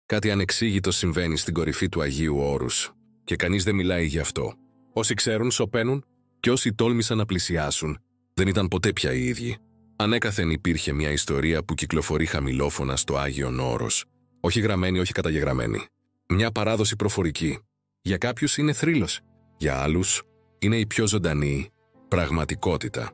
Κάτι ανεξήγητο συμβαίνει στην κορυφή του Αγίου Όρους και κανείς δεν μιλάει γι' αυτό. Όσοι ξέρουν σωπαίνουν και όσοι τόλμησαν να πλησιάσουν δεν ήταν ποτέ πια οι ίδιοι. Ανέκαθεν υπήρχε μια ιστορία που κυκλοφορεί χαμηλόφωνα στο Άγιον Όρος. Όχι γραμμένη, όχι καταγεγραμμένη. Μια παράδοση προφορική. Για κάποιους είναι θρύλος. Για άλλους είναι η πιο ζωντανή πραγματικότητα.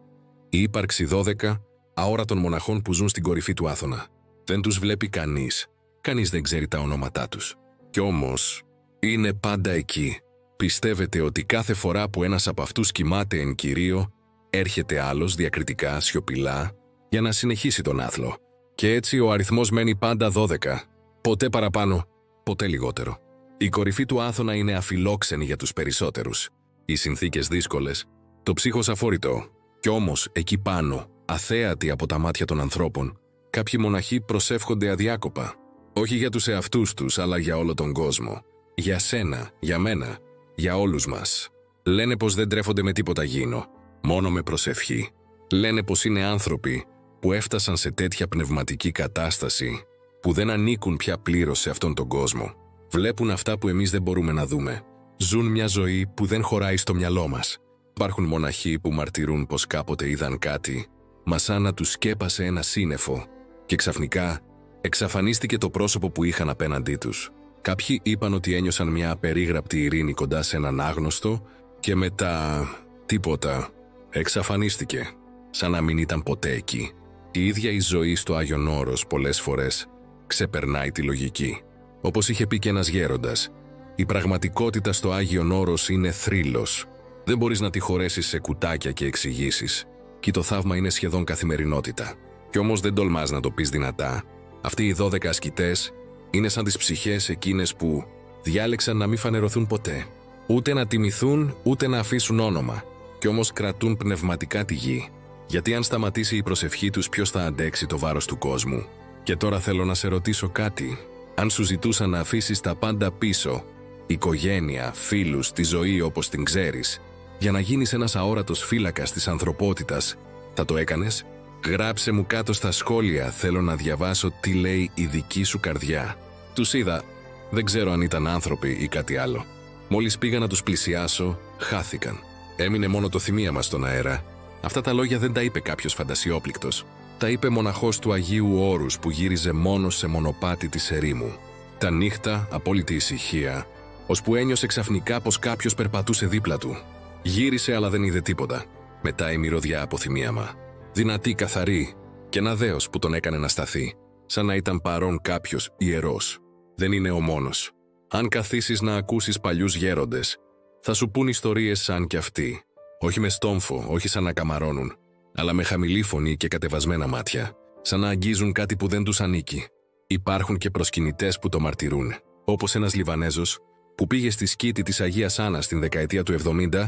Η ύπαρξη 12 αόρατων μοναχών που ζουν στην κορυφή του Άθωνα. Δεν τους βλέπει κανείς. Κανείς δεν ξέρει τα ονόματά τους. Κι όμως είναι πάντα εκεί. Πιστεύετε ότι κάθε φορά που ένας από αυτούς κοιμάται εν κυρίω, έρχεται άλλος διακριτικά, σιωπηλά, για να συνεχίσει τον άθλο. Και έτσι ο αριθμός μένει πάντα 12. Ποτέ παραπάνω, ποτέ λιγότερο. Η κορυφή του Άθωνα είναι αφιλόξενη για τους περισσότερους. Οι συνθήκες δύσκολες, το ψύχος αφόρητο. Κι όμως εκεί πάνω, αθέατοι από τα μάτια των ανθρώπων, κάποιοι μοναχοί προσεύχονται αδιάκοπα. Όχι για τους εαυτούς τους, αλλά για όλο τον κόσμο. Για σένα, για μένα, για όλους μας. Λένε πως δεν τρέφονται με τίποτα γήινο, μόνο με προσευχή. Λένε πως είναι άνθρωποι που έφτασαν σε τέτοια πνευματική κατάσταση που δεν ανήκουν πια πλήρως σε αυτόν τον κόσμο. Βλέπουν αυτά που εμείς δεν μπορούμε να δούμε. Ζουν μια ζωή που δεν χωράει στο μυαλό μας. Υπάρχουν μοναχοί που μαρτυρούν πως κάποτε είδαν κάτι, μα σαν να τους σκέπασε ένα σύννεφο και ξαφνικά εξαφανίστηκε το πρόσωπο που είχαν απέναντί τους. Κάποιοι είπαν ότι ένιωσαν μια απερίγραπτη ειρήνη κοντά σε έναν άγνωστο και μετά τίποτα. Εξαφανίστηκε, σαν να μην ήταν ποτέ εκεί. Η ίδια η ζωή στο Άγιον Όρος πολλές φορές ξεπερνάει τη λογική. Όπως είχε πει και ένας γέροντας, η πραγματικότητα στο Άγιον Όρος είναι θρύλος. Δεν μπορείς να τη χωρέσεις σε κουτάκια και εξηγήσεις. Και το θαύμα είναι σχεδόν καθημερινότητα. Κι όμως δεν τολμάς να το πεις δυνατά. Αυτοί οι 12 ασκητές είναι σαν τις ψυχές εκείνες που διάλεξαν να μην φανερωθούν ποτέ. Ούτε να τιμηθούν, ούτε να αφήσουν όνομα. Κι όμως κρατούν πνευματικά τη γη. Γιατί αν σταματήσει η προσευχή τους, ποιος θα αντέξει το βάρος του κόσμου? Και τώρα θέλω να σε ρωτήσω κάτι. Αν σου ζητούσαν να αφήσεις τα πάντα πίσω, οικογένεια, φίλους, τη ζωή όπως την ξέρεις, για να γίνεις ένας αόρατος φύλακας της ανθρωπότητας, θα το έκανες? Γράψε μου κάτω στα σχόλια, θέλω να διαβάσω τι λέει η δική σου καρδιά. Τους είδα, δεν ξέρω αν ήταν άνθρωποι ή κάτι άλλο. Μόλις πήγα να τους πλησιάσω, χάθηκαν. Έμεινε μόνο το θυμίαμα στον αέρα. Αυτά τα λόγια δεν τα είπε κάποιος φαντασιόπληκτος. Τα είπε μοναχός του Αγίου Όρους που γύριζε μόνος σε μονοπάτι της ερήμου. Τα νύχτα, απόλυτη ησυχία, ώσπου ένιωσε ξαφνικά πως κάποιος περπατούσε δίπλα του. Γύρισε αλλά δεν είδε τίποτα. Μετά η μυρωδιά από θυμίαμα. Δυνατή, καθαρή, και ένα δέος που τον έκανε να σταθεί, σαν να ήταν παρόν κάποιος ιερός. Δεν είναι ο μόνος. Αν καθίσεις να ακούσεις παλιούς γέροντες, θα σου πούν ιστορίες σαν κι αυτοί. Όχι με στόμφο, όχι σαν να καμαρώνουν, αλλά με χαμηλή φωνή και κατεβασμένα μάτια, σαν να αγγίζουν κάτι που δεν τους ανήκει. Υπάρχουν και προσκυνητές που το μαρτυρούν, όπως ένας Λιβανέζος που πήγε στη σκήτη της Αγίας Άννας στην δεκαετία του 70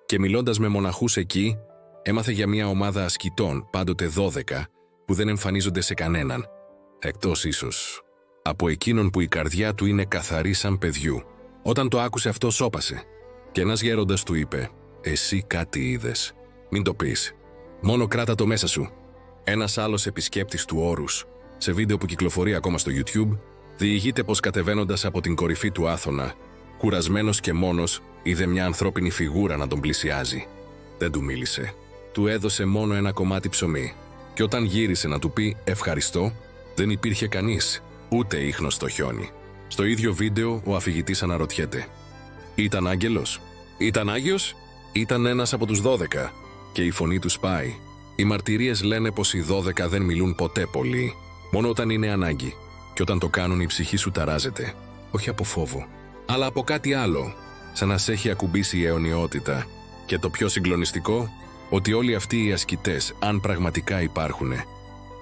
και μιλώντας με μοναχούς εκεί, έμαθε για μια ομάδα ασκητών, πάντοτε 12, που δεν εμφανίζονται σε κανέναν, εκτός ίσως από εκείνον που η καρδιά του είναι καθαρή σαν παιδιού. Όταν το άκουσε αυτό, σώπασε. Και ένας γέροντας του είπε: «Εσύ κάτι είδες. Μην το πεις. Μόνο κράτα το μέσα σου». Ένας άλλος επισκέπτης του Όρους, σε βίντεο που κυκλοφορεί ακόμα στο YouTube, διηγείται πως κατεβαίνοντας από την κορυφή του Άθωνα, κουρασμένος και μόνος, είδε μια ανθρώπινη φιγούρα να τον πλησιάζει. Δεν του μίλησε. Του έδωσε μόνο ένα κομμάτι ψωμί. Και όταν γύρισε να του πει «ευχαριστώ», δεν υπήρχε κανείς, ούτε ίχνος στο χιόνι. Στο ίδιο βίντεο ο αφηγητής αναρωτιέται: «Ήταν άγγελος? Ήταν άγιος? Ήταν ένας από τους 12?» Και η φωνή του σπάει. Οι μαρτυρίες λένε πως οι 12 δεν μιλούν ποτέ πολύ, μόνο όταν είναι ανάγκη. Και όταν το κάνουν η ψυχή σου ταράζεται. Όχι από φόβο, αλλά από κάτι άλλο, σαν να σε έχει ακουμπήσει η αιωνιότητα. Και το πιο συγκλονιστικό, ότι όλοι αυτοί οι ασκητές, αν πραγματικά υπάρχουν,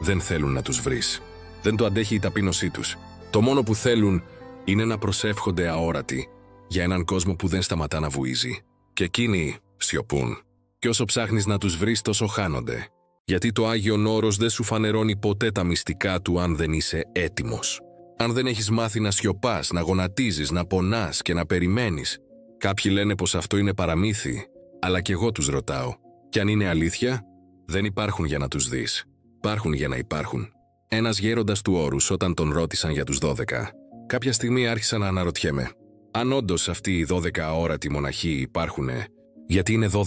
δεν θέλουν να τους βρεις. Δεν το αντέχει η ταπείνωσή τους. Το μόνο που θέλουν είναι να προσεύχονται αόρατοι για έναν κόσμο που δεν σταματά να βουίζει. Και εκείνοι σιωπούν. Και όσο ψάχνεις να τους βρεις, τόσο χάνονται. Γιατί το Άγιον Όρος δεν σου φανερώνει ποτέ τα μυστικά του αν δεν είσαι έτοιμος. Αν δεν έχεις μάθει να σιωπάς, να γονατίζεις, να πονάς και να περιμένεις. Κάποιοι λένε πως αυτό είναι παραμύθι, αλλά κι εγώ τους ρωτάω. Κι αν είναι αλήθεια, δεν υπάρχουν για να τους δεις. Υπάρχουν για να υπάρχουν. Ένας γέροντας του Όρους, όταν τον ρώτησαν για τους 12, κάποια στιγμή άρχισα να αναρωτιέμαι. Αν όντως αυτοί οι 12 αόρατοι μοναχοί υπάρχουνε, γιατί είναι 12,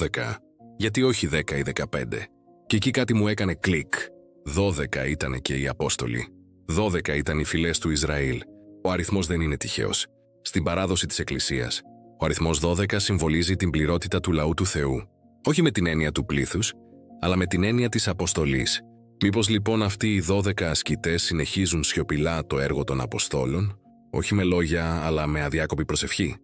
γιατί όχι 10 ή 15. Και εκεί κάτι μου έκανε κλικ. 12 ήταν και οι Απόστολοι. 12 ήταν οι φυλές του Ισραήλ. Ο αριθμός δεν είναι τυχαίος. Στην παράδοση της Εκκλησίας, ο αριθμός 12 συμβολίζει την πληρότητα του λαού του Θεού. Όχι με την έννοια του πλήθους, αλλά με την έννοια της αποστολής. Μήπως λοιπόν αυτοί οι 12 ασκητές συνεχίζουν σιωπηλά το έργο των Αποστόλων, όχι με λόγια, αλλά με αδιάκοπη προσευχή.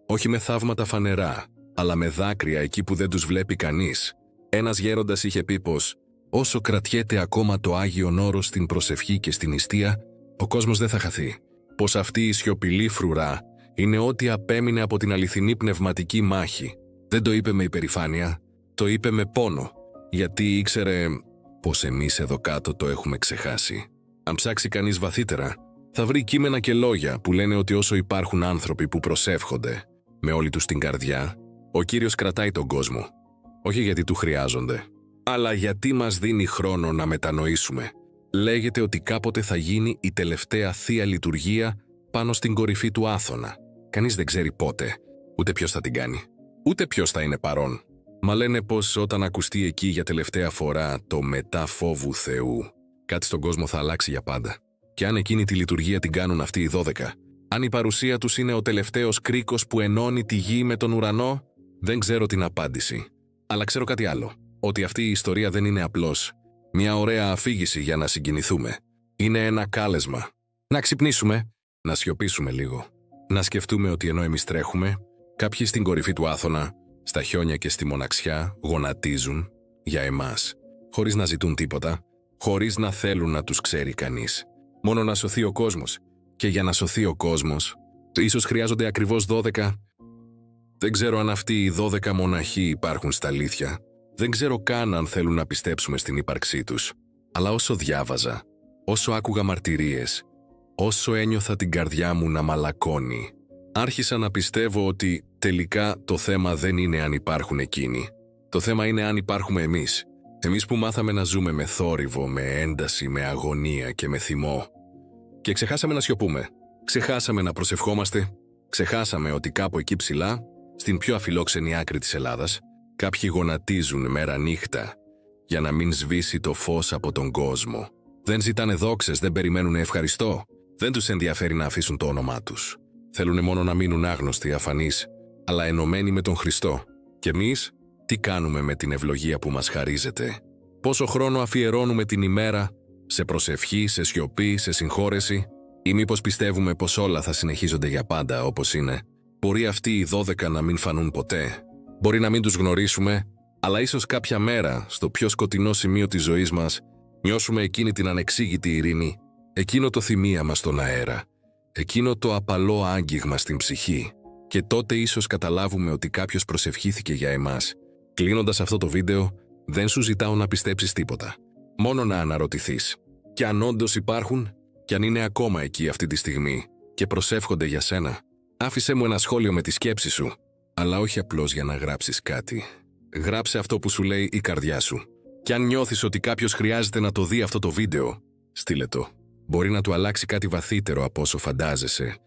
Όχι με θαύματα φανερά, αλλά με δάκρυα εκεί που δεν τους βλέπει κανείς. Ένας γέροντας είχε πει πως, όσο κρατιέται ακόμα το Άγιον Όρος στην προσευχή και στην νηστεία, ο κόσμος δεν θα χαθεί. Πως αυτή η σιωπηλή φρουρά είναι ό,τι απέμεινε από την αληθινή πνευματική μάχη. Δεν το είπε με υπερηφάνεια, το είπε με πόνο, γιατί ήξερε πως εμείς εδώ κάτω το έχουμε ξεχάσει. Αν ψάξει κανείς βαθύτερα, θα βρει κείμενα και λόγια που λένε ότι όσο υπάρχουν άνθρωποι που προσεύχονται με όλη τους την καρδιά, ο Κύριος κρατάει τον κόσμο. Όχι γιατί του χρειάζονται, αλλά γιατί μας δίνει χρόνο να μετανοήσουμε. Λέγεται ότι κάποτε θα γίνει η τελευταία Θεία Λειτουργία πάνω στην κορυφή του Άθωνα. Κανείς δεν ξέρει πότε, ούτε ποιος θα την κάνει, ούτε ποιος θα είναι παρόν. Μα λένε πως όταν ακουστεί εκεί για τελευταία φορά το μετά φόβου Θεού, κάτι στον κόσμο θα αλλάξει για πάντα. Και αν εκείνη τη λειτουργία την κάνουν αυτοί οι 12, αν η παρουσία τους είναι ο τελευταίος κρίκος που ενώνει τη γη με τον ουρανό, δεν ξέρω την απάντηση. Αλλά ξέρω κάτι άλλο, ότι αυτή η ιστορία δεν είναι απλώς μια ωραία αφήγηση για να συγκινηθούμε. Είναι ένα κάλεσμα. Να ξυπνήσουμε, να σιωπήσουμε λίγο. Να σκεφτούμε ότι ενώ εμείς τρέχουμε, κάποιοι στην κορυφή του Άθωνα, στα χιόνια και στη μοναξιά, γονατίζουν για εμάς, χωρίς να ζητούν τίποτα, χωρίς να θέλουν να τους ξέρει κανείς. Μόνο να σωθεί ο κόσμος. Και για να σωθεί ο κόσμος, ίσως χρειάζονται ακριβώς 12. Δεν ξέρω αν αυτοί οι 12 μοναχοί υπάρχουν στα αλήθεια. Δεν ξέρω καν αν θέλουν να πιστέψουμε στην ύπαρξή τους. Αλλά όσο διάβαζα, όσο άκουγα μαρτυρίες, όσο ένιωθα την καρδιά μου να μαλακώνει, άρχισα να πιστεύω ότι τελικά το θέμα δεν είναι αν υπάρχουν εκείνοι. Το θέμα είναι αν υπάρχουμε εμείς. Εμείς που μάθαμε να ζούμε με θόρυβο, με ένταση, με αγωνία και με θυμό. Και ξεχάσαμε να σιωπούμε. Ξεχάσαμε να προσευχόμαστε. Ξεχάσαμε ότι κάπου εκεί ψηλά, στην πιο αφιλόξενη άκρη της Ελλάδας, κάποιοι γονατίζουν μέρα νύχτα για να μην σβήσει το φως από τον κόσμο. Δεν ζητάνε δόξες, δεν περιμένουν ευχαριστώ. Δεν τους ενδιαφέρει να αφήσουν το όνομά τους. Θέλουν μόνο να μείνουν άγνωστοι, αφανείς, αλλά ενωμένοι με τον Χριστό. Και εμείς, τι κάνουμε με την ευλογία που μας χαρίζεται? Πόσο χρόνο αφιερώνουμε την ημέρα σε προσευχή, σε σιωπή, σε συγχώρεση? Ή μήπως πιστεύουμε πως όλα θα συνεχίζονται για πάντα όπως είναι? Μπορεί αυτοί οι 12 να μην φανούν ποτέ. Μπορεί να μην τους γνωρίσουμε, αλλά ίσως κάποια μέρα, στο πιο σκοτεινό σημείο της ζωής μας, νιώσουμε εκείνη την ανεξήγητη ειρήνη, εκείνο το θυμίαμα στον αέρα, εκείνο το απαλό άγγιγμα στην ψυχή. Και τότε ίσως καταλάβουμε ότι κάποιος προσευχήθηκε για εμάς. Κλείνοντας αυτό το βίντεο, δεν σου ζητάω να πιστέψεις τίποτα. Μόνο να αναρωτηθείς. Και αν όντως υπάρχουν, και αν είναι ακόμα εκεί αυτή τη στιγμή και προσεύχονται για σένα, άφησέ μου ένα σχόλιο με τη σκέψη σου. Αλλά όχι απλώς για να γράψεις κάτι. Γράψε αυτό που σου λέει η καρδιά σου. Και αν νιώθεις ότι κάποιος χρειάζεται να το δει αυτό το βίντεο, στείλε το. Μπορεί να του αλλάξει κάτι βαθύτερο από όσο φαντάζεσαι